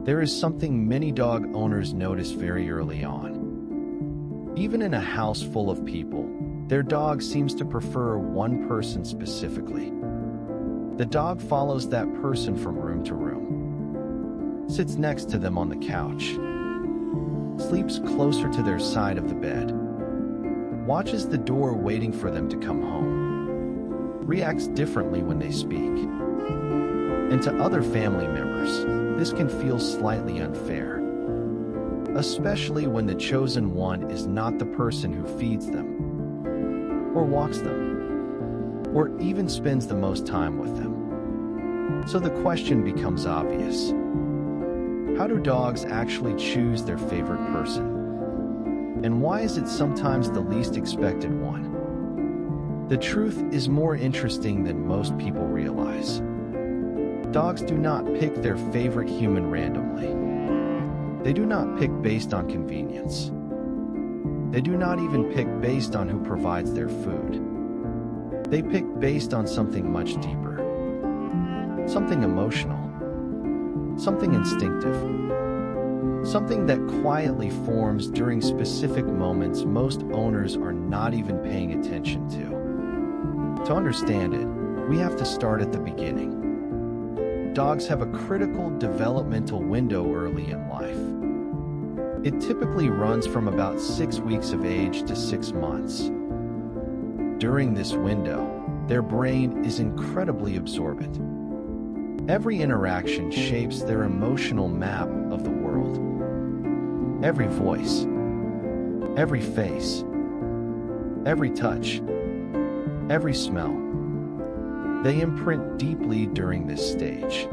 There is something many dog owners notice very early on. Even in a house full of people, their dog seems to prefer one person specifically. The dog follows that person from room to room, sits next to them on the couch, sleeps closer to their side of the bed, watches the door waiting for them to come home, reacts differently when they speak. And to other family members, this can feel slightly unfair, especially when the chosen one is not the person who feeds them, or walks them, or even spends the most time with them. So the question becomes obvious. How do dogs actually choose their favorite person? And why is it sometimes the least expected one? The truth is more interesting than most people realize. Dogs do not pick their favorite human randomly. They do not pick based on convenience. They do not even pick based on who provides their food. They pick based on something much deeper. Something emotional. Something instinctive. Something that quietly forms during specific moments most owners are not even paying attention to. To understand it, we have to start at the beginning. Dogs have a critical developmental window early in life. It typically runs from about 6 weeks of age to 6 months. During this window, their brain is incredibly absorbent. Every interaction shapes their emotional map of the world. Every voice, every face, every touch, every smell. They imprint deeply during this stage.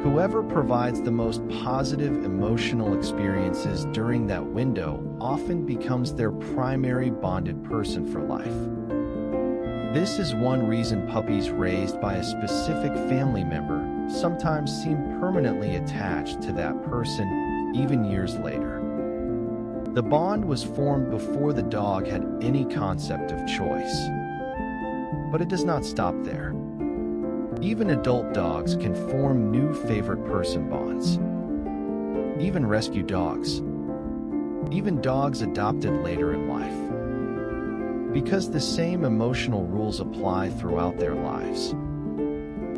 Whoever provides the most positive emotional experiences during that window often becomes their primary bonded person for life. This is one reason puppies raised by a specific family member sometimes seem permanently attached to that person, even years later. The bond was formed before the dog had any concept of choice. But it does not stop there. Even adult dogs can form new favorite person bonds. Even rescue dogs. Even dogs adopted later in life. Because the same emotional rules apply throughout their lives.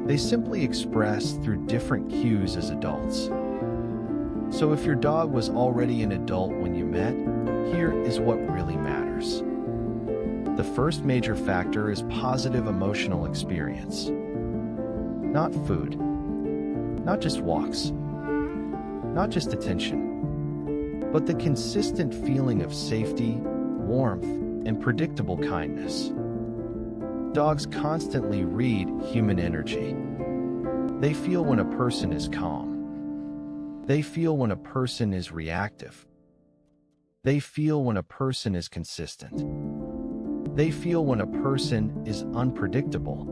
They simply express through different cues as adults. So if your dog was already an adult when you met, here is what really matters. The first major factor is positive emotional experience. Not food, not just walks, not just attention, but the consistent feeling of safety, warmth, and predictable kindness. Dogs constantly read human energy. They feel when a person is calm. They feel when a person is reactive. They feel when a person is consistent. They feel when a person is unpredictable.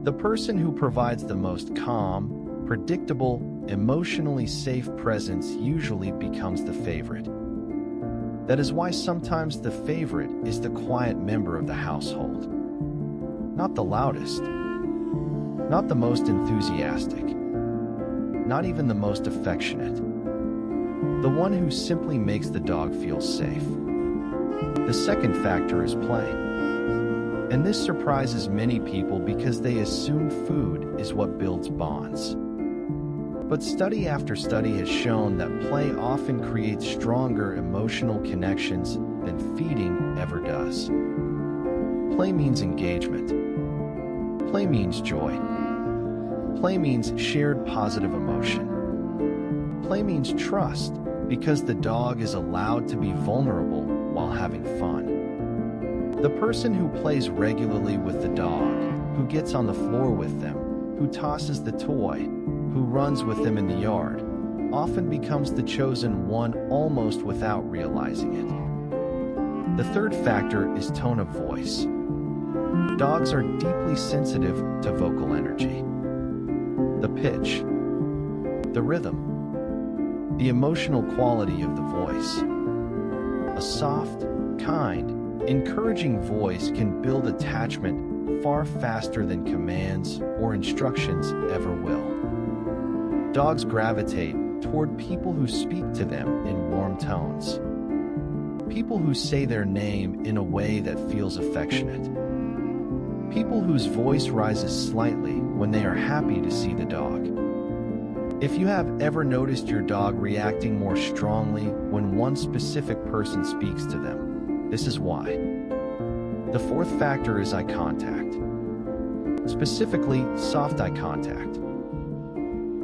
The person who provides the most calm, predictable, emotionally safe presence usually becomes the favorite. That is why sometimes the favorite is the quiet member of the household. Not the loudest, not the most enthusiastic, not even the most affectionate. The one who simply makes the dog feel safe. The second factor is play. And this surprises many people because they assume food is what builds bonds. But study after study has shown that play often creates stronger emotional connections than feeding ever does. Play means engagement. Play means joy. Play means shared positive emotion. Play means trust because the dog is allowed to be vulnerable while having fun. The person who plays regularly with the dog, who gets on the floor with them, who tosses the toy, who runs with them in the yard, often becomes the chosen one almost without realizing it. The third factor is tone of voice. Dogs are deeply sensitive to vocal energy. The pitch, the rhythm, the emotional quality of the voice. A soft, kind, encouraging voice can build attachment far faster than commands or instructions ever will. Dogs gravitate toward people who speak to them in warm tones. People who say their name in a way that feels affectionate. People whose voice rises slightly when they are happy to see the dog. If you have ever noticed your dog reacting more strongly when one specific person speaks to them, this is why. The fourth factor is eye contact. Specifically, soft eye contact.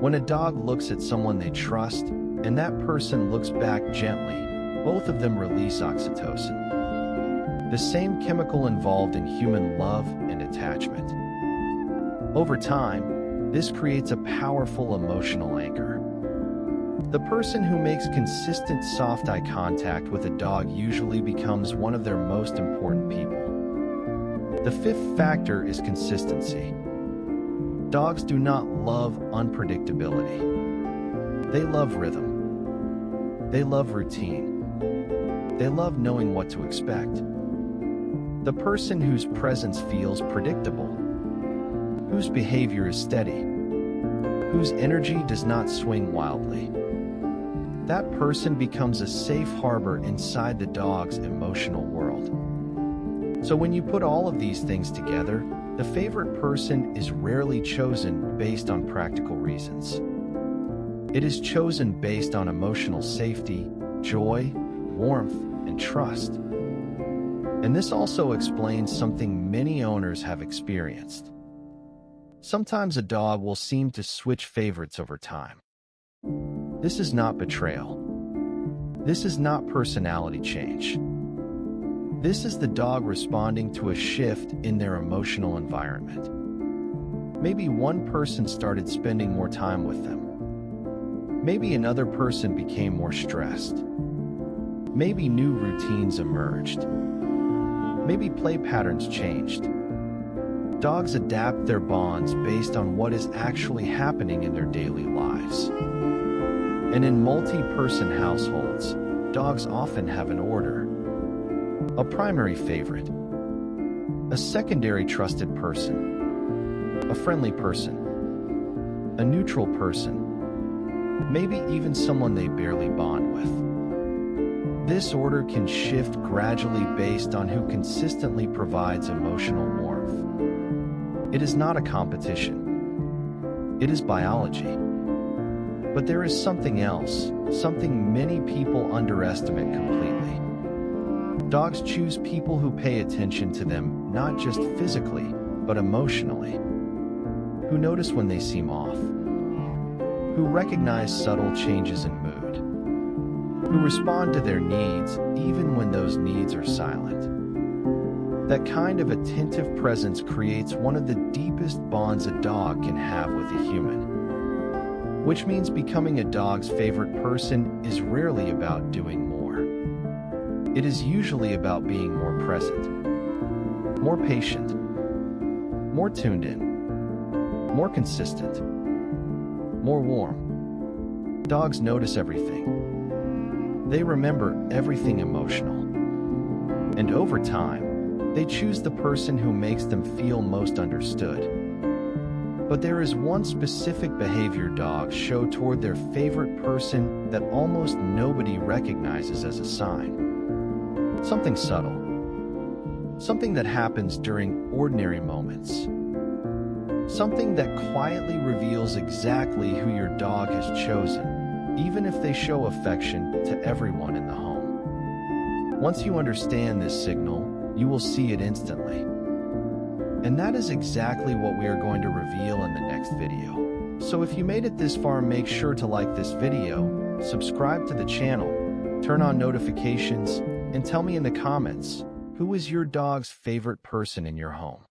When a dog looks at someone they trust, and that person looks back gently, both of them release oxytocin, the same chemical involved in human love and attachment. Over time, this creates a powerful emotional anchor. The person who makes consistent soft eye contact with a dog usually becomes one of their most important people. The fifth factor is consistency. Dogs do not love unpredictability. They love rhythm. They love routine. They love knowing what to expect. The person whose presence feels predictable, whose behavior is steady, whose energy does not swing wildly, that person becomes a safe harbor inside the dog's emotional world. So when you put all of these things together, the favorite person is rarely chosen based on practical reasons. It is chosen based on emotional safety, joy, warmth, and trust. And this also explains something many owners have experienced. Sometimes a dog will seem to switch favorites over time. This is not betrayal. This is not personality change. This is the dog responding to a shift in their emotional environment. Maybe one person started spending more time with them. Maybe another person became more stressed. Maybe new routines emerged. Maybe play patterns changed. Dogs adapt their bonds based on what is actually happening in their daily lives. And in multi-person households, dogs often have an order. A primary favorite, a secondary trusted person, a friendly person, a neutral person, maybe even someone they barely bond with. This order can shift gradually based on who consistently provides emotional warmth. It is not a competition. It is biology. But there is something else, something many people underestimate completely. Dogs choose people who pay attention to them not just physically, but emotionally. Who notice when they seem off. Who recognize subtle changes in mood. Who respond to their needs even when those needs are silent. That kind of attentive presence creates one of the deepest bonds a dog can have with a human. Which means becoming a dog's favorite person is rarely about doing more. It is usually about being more present, more patient, more tuned in, more consistent, more warm. Dogs notice everything. They remember everything emotional. And over time, they choose the person who makes them feel most understood. But there is one specific behavior dogs show toward their favorite person that almost nobody recognizes as a sign. Something subtle. Something that happens during ordinary moments. Something that quietly reveals exactly who your dog has chosen, even if they show affection to everyone in the home. Once you understand this signal, you will see it instantly. And that is exactly what we are going to reveal in the next video. So if you made it this far, make sure to like this video, subscribe to the channel, turn on notifications, and tell me in the comments, who is your dog's favorite person in your home?